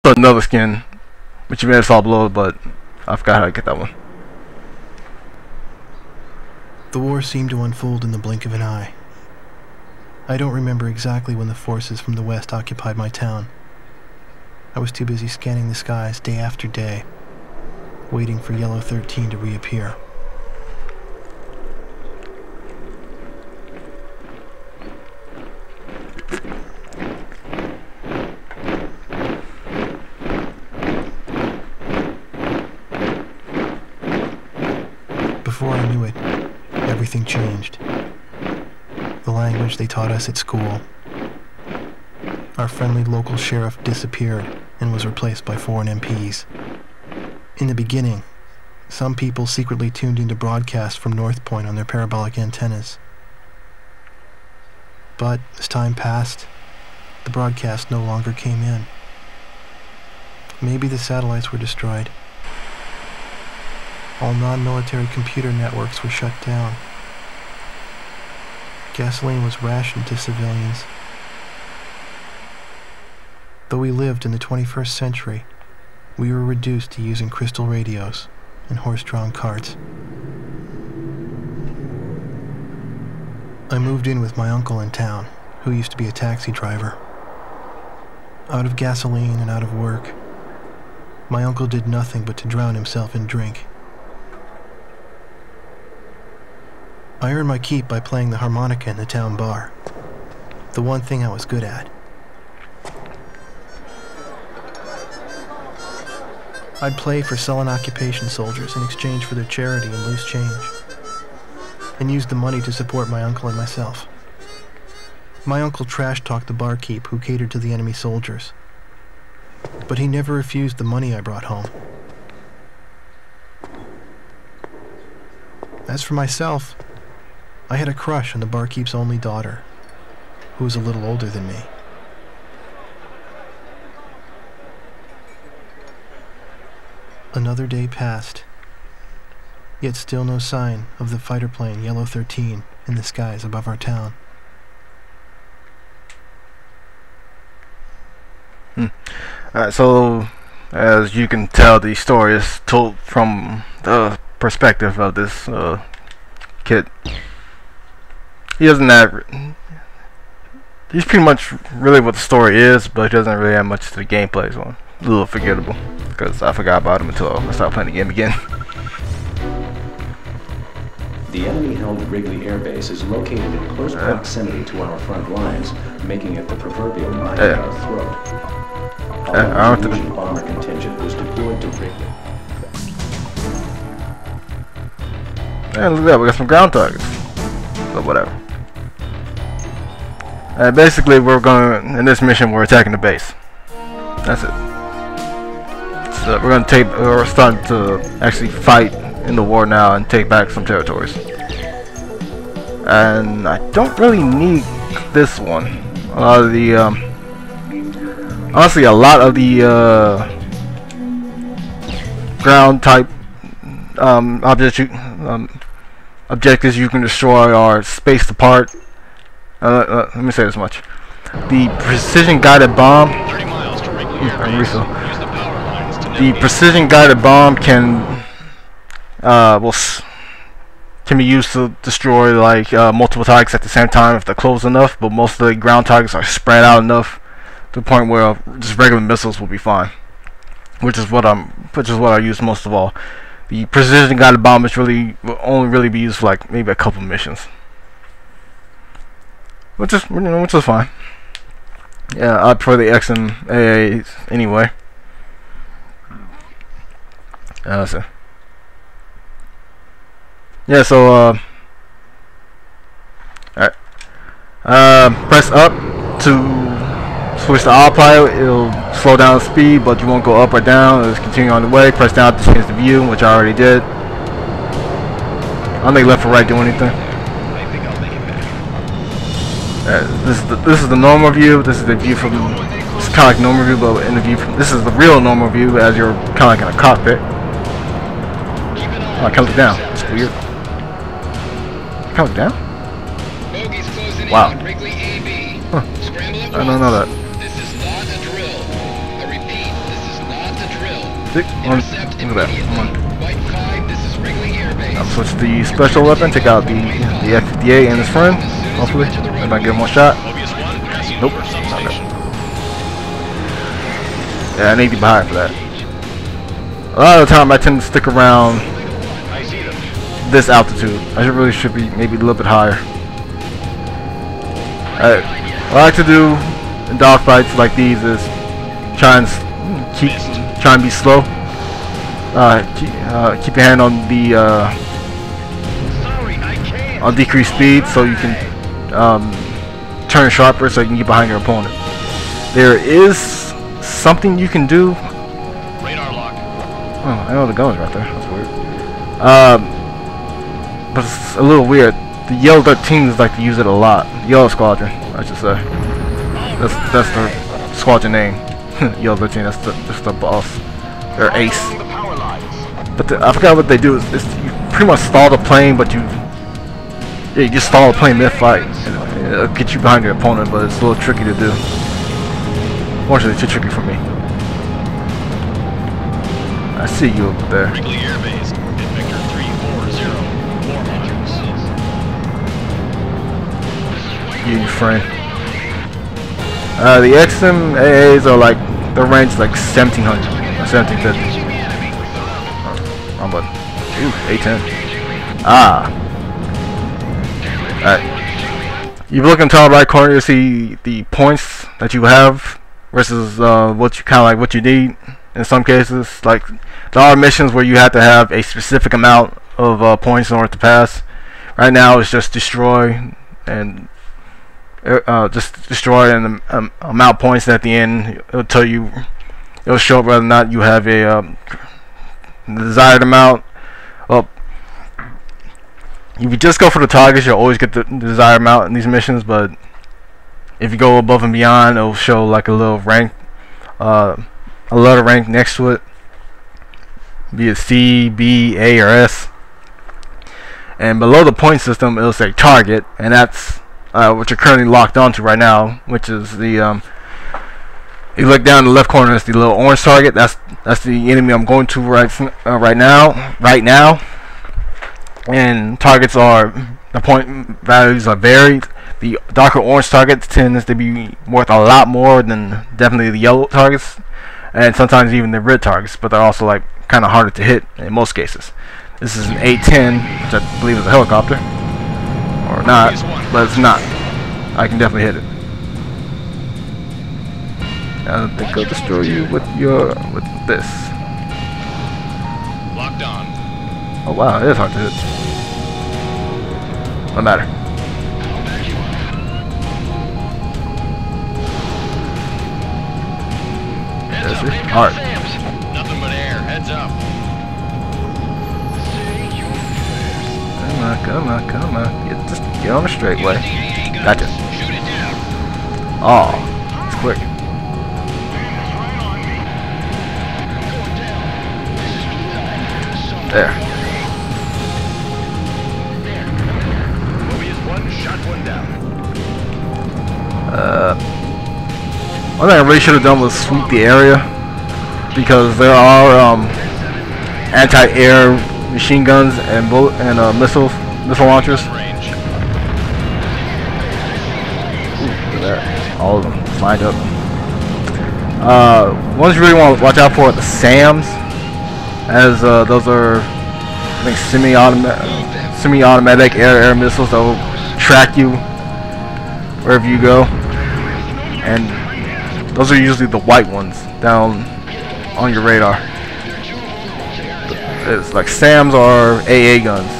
another skin, which you may have saw below, but I forgot how to get that one. The war seemed to unfold in the blink of an eye. I don't remember exactly when the forces from the west occupied my town. I was too busy scanning the skies day after day, waiting for Yellow 13 to reappear. Before I knew it, everything changed. The language they taught us at school. Our friendly local sheriff disappeared and was replaced by foreign MPs. In the beginning, some people secretly tuned into broadcasts from North Point on their parabolic antennas. But as time passed, the broadcast no longer came in. Maybe the satellites were destroyed. All non-military computer networks were shut down. Gasoline was rationed to civilians. Though we lived in the 21st century, we were reduced to using crystal radios and horse-drawn carts. I moved in with my uncle in town, who used to be a taxi driver. Out of gasoline and out of work, my uncle did nothing but to drown himself in drink. I earned my keep by playing the harmonica in the town bar, the one thing I was good at. I'd play for sullen occupation soldiers in exchange for their charity and loose change, and used the money to support my uncle and myself. My uncle trash-talked the barkeep who catered to the enemy soldiers, but he never refused the money I brought home. As for myself, I had a crush on the barkeep's only daughter, who was a little older than me. Another day passed, yet still no sign of the fighter plane Yellow 13 in the skies above our town. Alright, so as you can tell, the story is told from the perspective of this kid. He doesn't have... He's pretty much really what the story is, but he doesn't really have much to the gameplay, so a little forgettable, because I forgot about him until I started playing the game again. The enemy-held Wrigley Air Base is located in close proximity to our front lines, making it the proverbial knife in our throat. Our Erusean bomber contingent was deployed to Wrigley. Yeah, look at that, we got some ground targets. But whatever. Basically, we're going in this mission. We're attacking the base. That's it. So we're starting to actually fight in the war now and take back some territories. And I don't really need this one. A lot of the honestly, a lot of the ground type objectives you can destroy are spaced apart. Let me say this much: the precision guided bomb. The precision guided bomb can be used to destroy like multiple targets at the same time if they're close enough. But most of the ground targets are spread out enough to the point where just regular missiles will be fine. Which is what I use most of all. The precision guided bomb will only really be used for like maybe a couple missions. Which is fine. Yeah, I prefer the X and AAs anyway. So yeah, so alright. Press up to switch to autopilot. It'll slow down the speed, but you won't go up or down. It'll just continue on the way. Press down to change the view, which I already did. I'll make left or right do anything. This is the normal view. This is the view from. It's kind of like normal view, but in the view from. This is the real normal view, as you're kind of like in a cockpit. Oh, I can't look down. It's weird. I can't look down. Wow. Huh. I don't know that. This is not a drill. I repeat, this Look at that. I'll switch the special weapon, take out the F-58 and his friend. Hopefully, I might give him one shot. Nope, not good. Yeah, I need to be higher for that. A lot of the time, I tend to stick around this altitude. I should be maybe a little bit higher. What I like to do in dogfights like these is try and be slow. Keep your hand on the on decreased speed so you can turn sharper so you can get behind your opponent. There is something you can do. Radar lock. Oh, I know the gun's right there. That's weird. But it's a little weird. The Yellow 13s like to use it a lot. Yellow Squadron, I should say. That's the squadron name. Yellow 13. That's the boss. They're ace. But I forgot what they do. Is you pretty much stall the plane, but you just stall the plane mid-fight. It'll get you behind your opponent, but it's a little tricky to do. Unfortunately, too tricky for me. I see you over there. Wrigley Air Base, Victor 340, 4 miles. You and your friend. The XM AAs are like, their range is like 1700 or 1750. Wrong button. Ooh, A10. Ah. Alright. You look in the top right corner, you see the points that you have versus what you need. In some cases, like there are missions where you have to have a specific amount of points in order to pass. Right now, it's just destroy and the amount of points. And at the end, it'll tell you, it'll show whether or not you have a desired amount. Well, if you just go for the targets, you'll always get the desired amount in these missions. But if you go above and beyond, it'll show like a little rank, a letter rank next to it, be it C, B, A, or S. And below the point system, it'll say target, and that's what you're currently locked onto right now, which is the you look down in the left corner, it's the little orange target. That's the enemy I'm going to right now. And targets are, the point values are varied. The darker orange targets tends to be worth a lot more than definitely the yellow targets, and sometimes even the red targets, but they're also like kind of harder to hit in most cases. This is an A-10, which I believe is a helicopter, or not, but it's not. I can definitely hit it. I don't think I'll destroy you with this. Locked on. Oh wow, it is hard to hit. No matter. That's it. Hard. Nothing but air. Heads up. Come on. Just get on the straightway. Gotcha. Shoot it down. Oh, it's quick. There. One thing I really should have done was sweep the area, because there are anti-air machine guns and missile launchers. Ooh, look at that. All of them lined up. Ones you really want to watch out for are the SAMs, as those are, I think, semi-automatic air missiles that will track you wherever you go, and those are usually the white ones down on your radar. It's like SAMs are AA guns.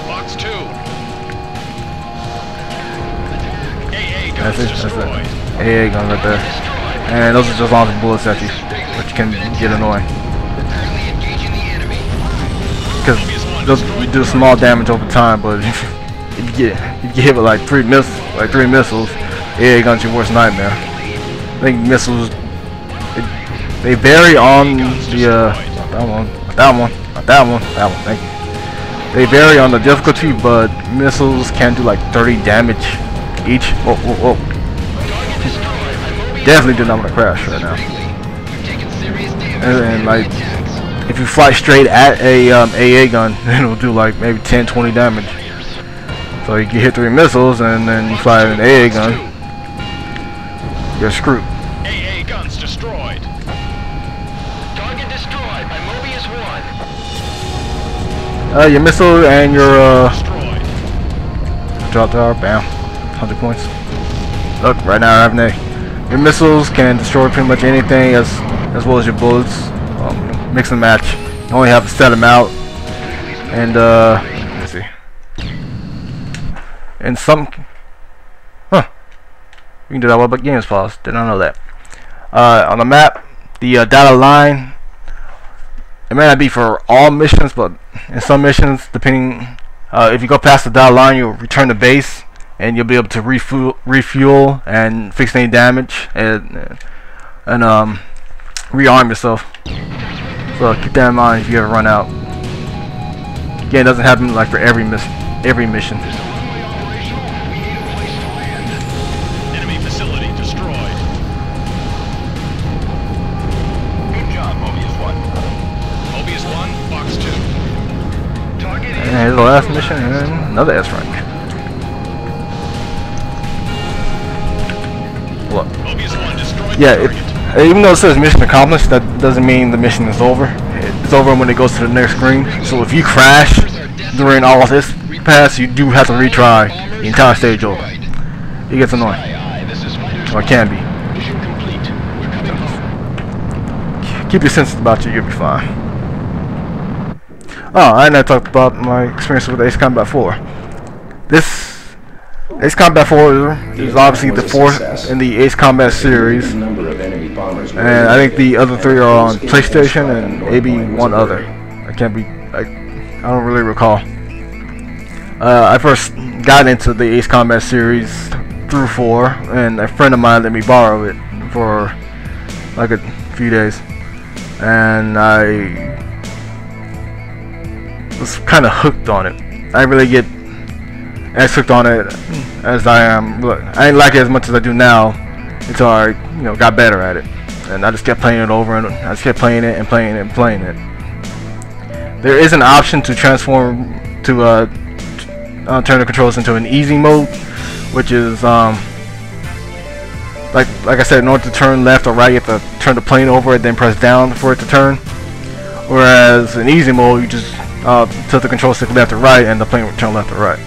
Box 2. That's it. AA gun right there. And those are just launching bullets at you, which can get annoying. Because those do small damage over time, but if you get hit with like three missiles, AA gun's your worst nightmare. I think missiles, they vary on the that one. Thank you. They vary on the difficulty, but missiles can do like 30 damage each. Whoa. Definitely do not want to crash right now. and like if you fly straight at a AA gun, then it'll do like maybe 10-20 damage. So you can hit 3 missiles, and then you fly an AA gun, you're screwed. AA guns destroyed. Target destroyed by Mobius 1. Your missile and your Destroyed. drop tower, bam, 100 points. Look, right now I have an A. Your missiles can destroy pretty much anything, as well as your bullets. Mix and match. You only have to set them out, and let's see. And some, you can do that while the game is paused. Did not know that. On the map, the dotted line, it may not be for all missions, but in some missions, depending, if you go past the dotted line, you'll return to base, and you'll be able to refuel and fix any damage, and rearm yourself. So keep that in mind if you ever run out. Again, it doesn't happen like for every mission. Enemy facility destroyed. Good job, Mobius 1. Mobius 1, box 2. Target And here's the last mission, and another S rank. Look. Mobius 1 destroyed. Yeah, even though it says mission accomplished, that doesn't mean the mission is over. It's over when it goes to the next screen. So if you crash during all of this pass, you do have to retry the entire stage over. It gets annoying. Or it can be. Keep your senses about you, you'll be fine. Oh, and I talked about my experience with Ace Combat 4. This Ace Combat 4 is obviously the 4th in the Ace Combat series, and I think the other 3 are on PlayStation and maybe one other. I don't really recall. I first got into the Ace Combat series through 4, and a friend of mine let me borrow it for like a few days, and I was kind of hooked on it. I didn't really get as hooked on it as I am. Look, I didn't like it as much as I do now until I, got better at it, and I just kept playing it over, and I just kept playing it and playing it and playing it. There is an option to transform to turn the controls into an easy mode, which is like I said, in order to turn left or right, you have to turn the plane over and then press down for it to turn. Whereas in easy mode, you just tilt the control stick left or right, and the plane will turn left or right.